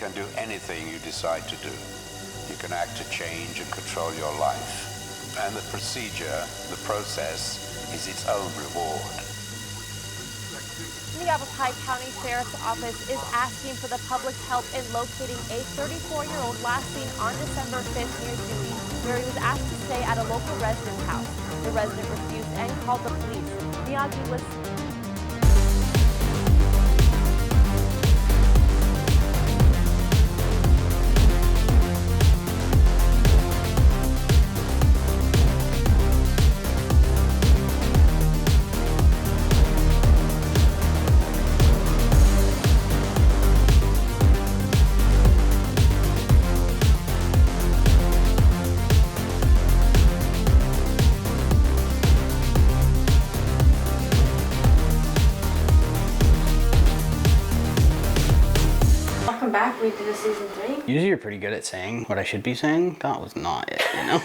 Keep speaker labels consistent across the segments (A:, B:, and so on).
A: can do anything you decide to do. You can act to change and control your life. And the procedure, the process, is its own reward.
B: The Yavapai County Sheriff's Office is asking for the public's help in locating a 34-year-old last seen on December 5th near Dewey, where he was asked to stay at a local resident's house. The resident refused and called the police. Miyagi was...
C: Back, we did a season 3.
D: Usually you're pretty good at saying what I should be saying. That was not it, you know?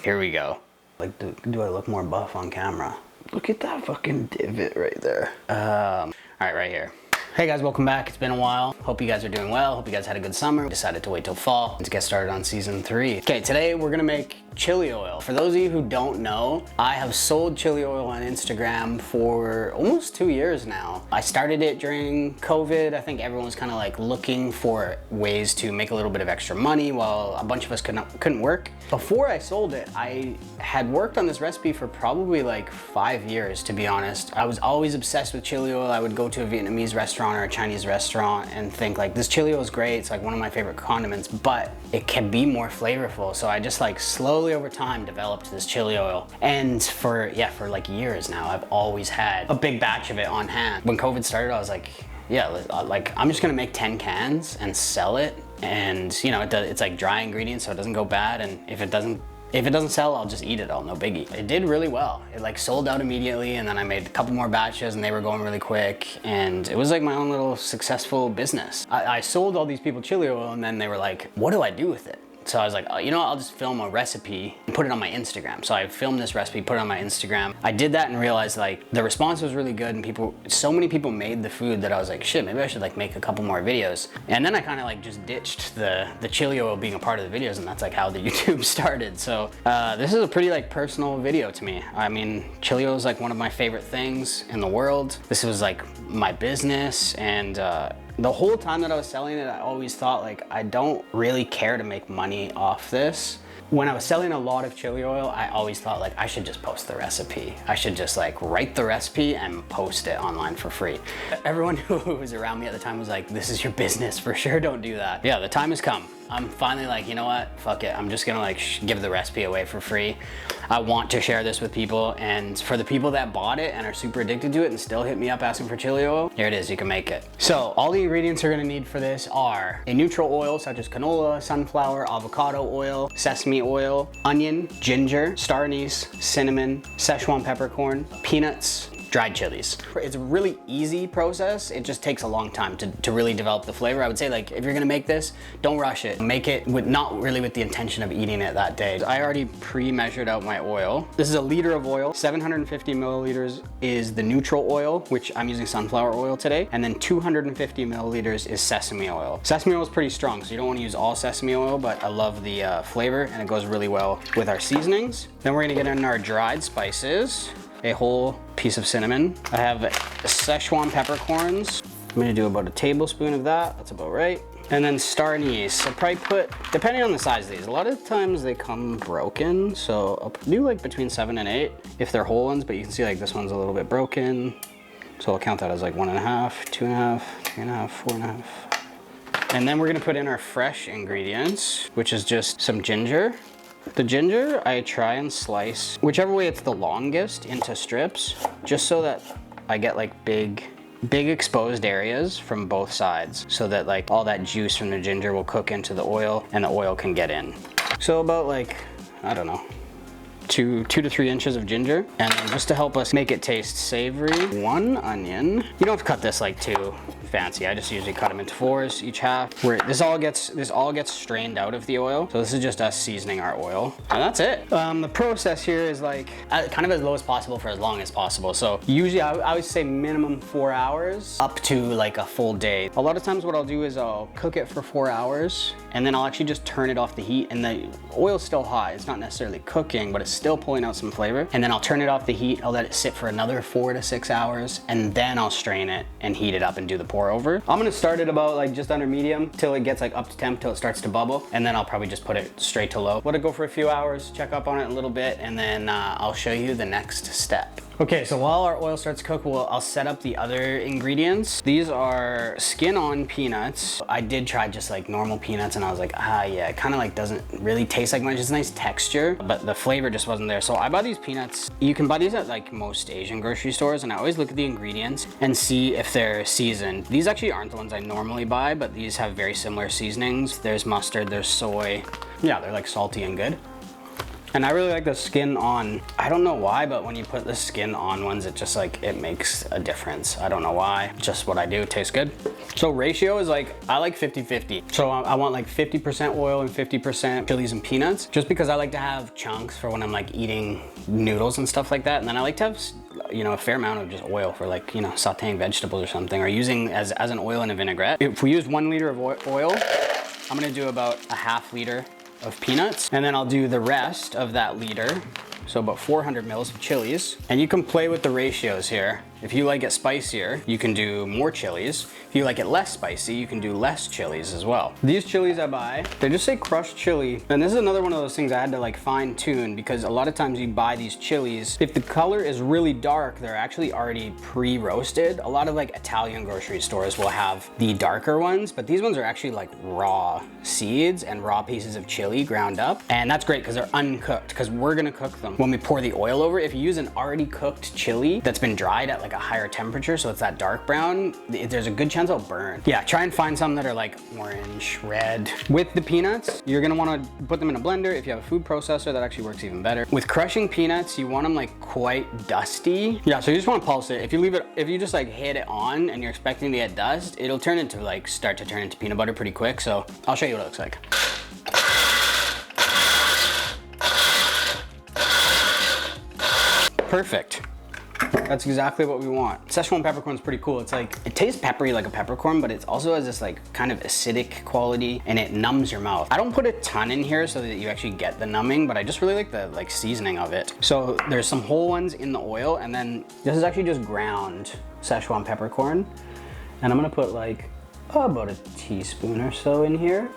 D: Here we go. Like, do I look more buff on camera? Look at that fucking divot right there. All right, right here. Hey guys, welcome back. It's been a while. Hope you guys are doing well. Hope you guys had a good summer. Decided to wait till fall to get started on season 3. Okay, today we're gonna make chili oil. For those of you who don't know, I have sold chili oil on Instagram for almost 2 years now. I started it during COVID. I think everyone was kind of like looking for ways to make a little bit of extra money while a bunch of us couldn't work. Before I sold it, I had worked on this recipe for probably like 5 years, to be honest. I was always obsessed with chili oil. I would go to a Vietnamese restaurant or a Chinese restaurant and think like, this chili oil is great. It's like one of my favorite condiments, but it can be more flavorful. So I just like slowly over time developed this chili oil. And for like years now, I've always had a big batch of it on hand. When COVID started, I was like, yeah, like I'm just gonna make 10 cans and sell it. And you know, it's like dry ingredients, so it doesn't go bad. And if it doesn't sell, I'll just eat it all, no biggie. It did really well. It like sold out immediately, and then I made a couple more batches and they were going really quick. And it was like my own little successful business. I sold all these people chili oil, and then they were like, what do I do with it? So I was like, oh, you know what? I'll just film a recipe and put it on my Instagram. So I filmed this recipe, put it on my Instagram. I did that and realized like the response was really good, and so many people made the food that I was like, shit, maybe I should like make a couple more videos. And then I kind of like just ditched the chili oil being a part of the videos, and that's like how the YouTube started. So this is a pretty like personal video to me. I mean, chili oil is like one of my favorite things in the world. This was like my business, and the whole time that I was selling it, I always thought like, I don't really care to make money off this. When I was selling a lot of chili oil, I always thought like, I should just post the recipe. I should just like write the recipe and post it online for free. Everyone who was around me at the time was like, this is your business, for sure don't do that. Yeah, the time has come. I'm finally like, you know what, fuck it. I'm just gonna like give the recipe away for free. I want to share this with people, and for the people that bought it and are super addicted to it and still hit me up asking for chili oil, here it is, you can make it. So all the ingredients you're gonna need for this are a neutral oil such as canola, sunflower, avocado oil, sesame oil, onion, ginger, star anise, cinnamon, Szechuan peppercorn, peanuts, dried chilies. It's a really easy process. It just takes a long time to really develop the flavor. I would say like, if you're gonna make this, don't rush it. Make it not really with the intention of eating it that day. I already pre-measured out my oil. This is a liter of oil. 750 milliliters is the neutral oil, which I'm using sunflower oil today. And then 250 milliliters is sesame oil. Sesame oil is pretty strong, so you don't wanna use all sesame oil, but I love the flavor, and it goes really well with our seasonings. Then we're gonna get in our dried spices. A whole piece of cinnamon. I have Szechuan peppercorns. I'm gonna do about a tablespoon of that. That's about right. And then star anise. I'll probably put, depending on the size of these, a lot of times they come broken. So I'll do like between 7 and 8 if they're whole ones, but you can see like this one's a little bit broken. So I'll count that as like 1.5, 2.5, 3.5, 4.5. And then we're gonna put in our fresh ingredients, which is just some ginger. The ginger, I try and slice whichever way it's the longest into strips, just so that I get like big exposed areas from both sides, so that like all that juice from the ginger will cook into the oil and the oil can get in. So about like, I don't know, 2 to 3 inches of ginger. And then just to help us make it taste savory, 1 onion. You don't have to cut this like too fancy. I just usually cut them into 4s, each half. Where this all gets strained out of the oil. So this is just us seasoning our oil, and that's it. The process here is like kind of as low as possible for as long as possible. So usually I would say minimum 4 hours up to like a full day. A lot of times what I'll do is I'll cook it for 4 hours, and then I'll actually just turn it off the heat, and the oil's still hot. It's not necessarily cooking, but it's still pulling out some flavor. And then I'll turn it off the heat. I'll let it sit for another 4 to 6 hours, and then I'll strain it and heat it up and do the pour over. I'm gonna start it about like just under medium till it gets like up to temp, till it starts to bubble, and then I'll probably just put it straight to low. Let it go for a few hours, check up on it a little bit, and then I'll show you the next step. Okay, so while our oil starts to cook, I'll set up the other ingredients. These are skin-on peanuts. I did try just like normal peanuts, and I was like, yeah, it kind of like doesn't really taste like much. It's a nice texture, but the flavor just wasn't there. So I bought these peanuts. You can buy these at like most Asian grocery stores, and I always look at the ingredients and see if they're seasoned. These actually aren't the ones I normally buy, but these have very similar seasonings. There's mustard, there's soy. Yeah, they're like salty and good. And I really like the skin on. I don't know why, but when you put the skin on ones, it just like, it makes a difference. I don't know why, just what I do, it tastes good. So ratio is like, I like 50-50. So I want like 50% oil and 50% chilies and peanuts, just because I like to have chunks for when I'm like eating noodles and stuff like that. And then I like to have, you know, a fair amount of just oil for like, you know, sauteing vegetables or something, or using as an oil in a vinaigrette. If we use 1 liter of oil, I'm gonna do about a ½ liter of peanuts, and then I'll do the rest of that liter, so about 400 mils of chilies. And you can play with the ratios here. If you like it spicier, you can do more chilies. If you like it less spicy, you can do less chilies as well. These chilies I buy, they just say crushed chili. And this is another one of those things I had to like fine tune, because a lot of times you buy these chilies, if the color is really dark, they're actually already pre-roasted. A lot of like Italian grocery stores will have the darker ones, but these ones are actually like raw seeds and raw pieces of chili ground up. And that's great because they're uncooked, because we're gonna cook them when we pour the oil over. If you use an already cooked chili that's been dried at like a higher temperature, so it's that dark brown, there's a good chance it'll burn. Yeah, try and find some that are like orange, red. With the peanuts, you're gonna wanna put them in a blender. If you have a food processor, that actually works even better. With crushing peanuts, you want them like quite dusty. Yeah, so you just wanna pulse it. If you just like hit it on and you're expecting to get dust, it'll turn into like, start to turn into peanut butter pretty quick. So I'll show you what it looks like. Perfect. That's exactly what we want. Szechuan peppercorn's pretty cool. It's like, it tastes peppery like a peppercorn, but it also has this like kind of acidic quality, and it numbs your mouth. I don't put a ton in here so that you actually get the numbing, but I just really like the like seasoning of it. So there's some whole ones in the oil, and then this is actually just ground Szechuan peppercorn. And I'm gonna put like about a teaspoon or so in here.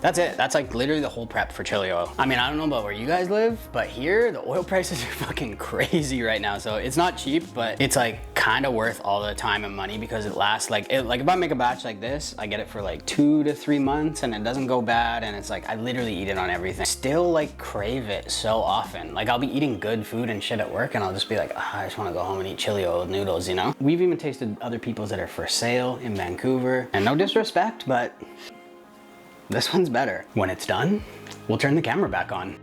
D: That's it. That's like literally the whole prep for chili oil. I mean, I don't know about where you guys live, but here the oil prices are fucking crazy right now. So it's not cheap, but it's like kind of worth all the time and money, because it lasts like if I make a batch like this, I get it for like 2 to 3 months, and it doesn't go bad. And it's like, I literally eat it on everything. Still like crave it so often. Like I'll be eating good food and shit at work, and I'll just be like, I just want to go home and eat chili oil noodles, you know? We've even tasted other people's that are for sale in Vancouver, and no disrespect, but this one's better. When it's done, we'll turn the camera back on.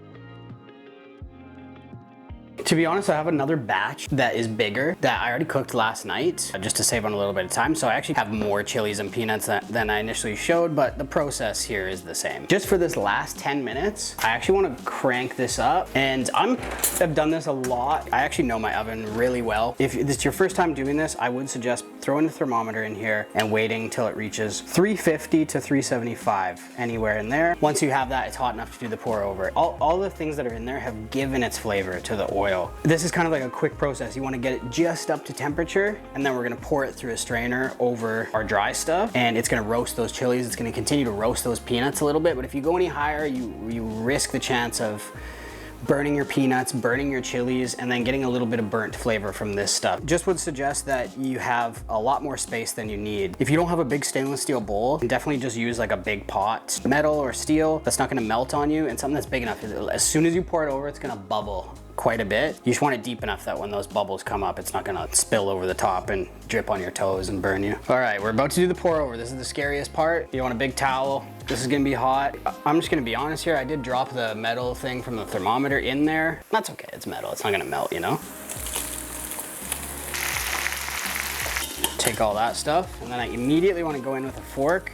D: To be honest, I have another batch that is bigger that I already cooked last night just to save on a little bit of time. So I actually have more chilies and peanuts than I initially showed, but the process here is the same. Just for this last 10 minutes, I actually want to crank this up, and I've done this a lot. I actually know my oven really well. If it's your first time doing this, I would suggest throwing the thermometer in here and waiting till it reaches 350 to 375, anywhere in there. Once you have that, it's hot enough to do the pour over. All the things that are in there have given its flavor to the oil. This is kind of like a quick process. You want to get it just up to temperature, and then we're going to pour it through a strainer over our dry stuff, and it's going to roast those chilies. It's going to continue to roast those peanuts a little bit, but if you go any higher, you risk the chance of burning your peanuts, burning your chilies, and then getting a little bit of burnt flavor from this stuff. Just would suggest that you have a lot more space than you need. If you don't have a big stainless steel bowl, definitely just use like a big pot, metal or steel, that's not gonna melt on you, and something that's big enough. As soon as you pour it over, it's gonna bubble quite a bit. You just want it deep enough that when those bubbles come up, it's not gonna spill over the top and drip on your toes and burn you. All right, we're about to do the pour over. This is the scariest part. You want a big towel. This is gonna be hot. I'm just gonna be honest here. I did drop the metal thing from the thermometer in there. That's okay, it's metal. It's not gonna melt, you know? take all that stuff, and then I immediately want to go in with a fork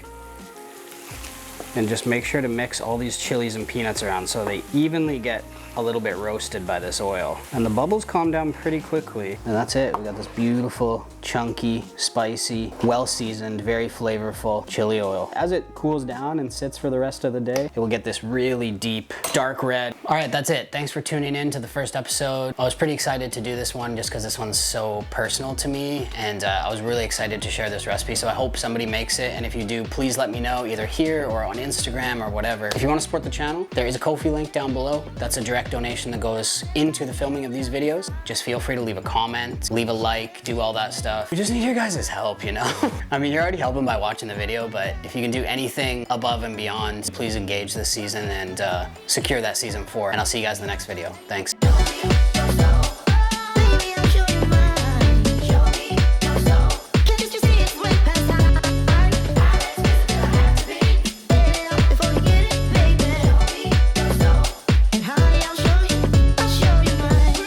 D: and just make sure to mix all these chilies and peanuts around so they evenly get a little bit roasted by this oil. And the bubbles calm down pretty quickly. And that's it. We got this beautiful, chunky, spicy, well-seasoned, very flavorful chili oil. As it cools down and sits for the rest of the day, it will get this really deep, dark red. All right, that's it. Thanks for tuning in to the first episode. I was pretty excited to do this one just because this one's so personal to me, and I was really excited to share this recipe, so I hope somebody makes it, and if you do, please let me know either here or on Instagram or whatever. If you want to support the channel, there is a Ko-fi link down below. That's a direct donation that goes into the filming of these videos. Just feel free to leave a comment, leave a like, do all that stuff. We just need your guys' help, you know? I mean, you're already helping by watching the video, but if you can do anything above and beyond, please engage this season and secure that season 4. And I'll see you guys in the next video. Thanks.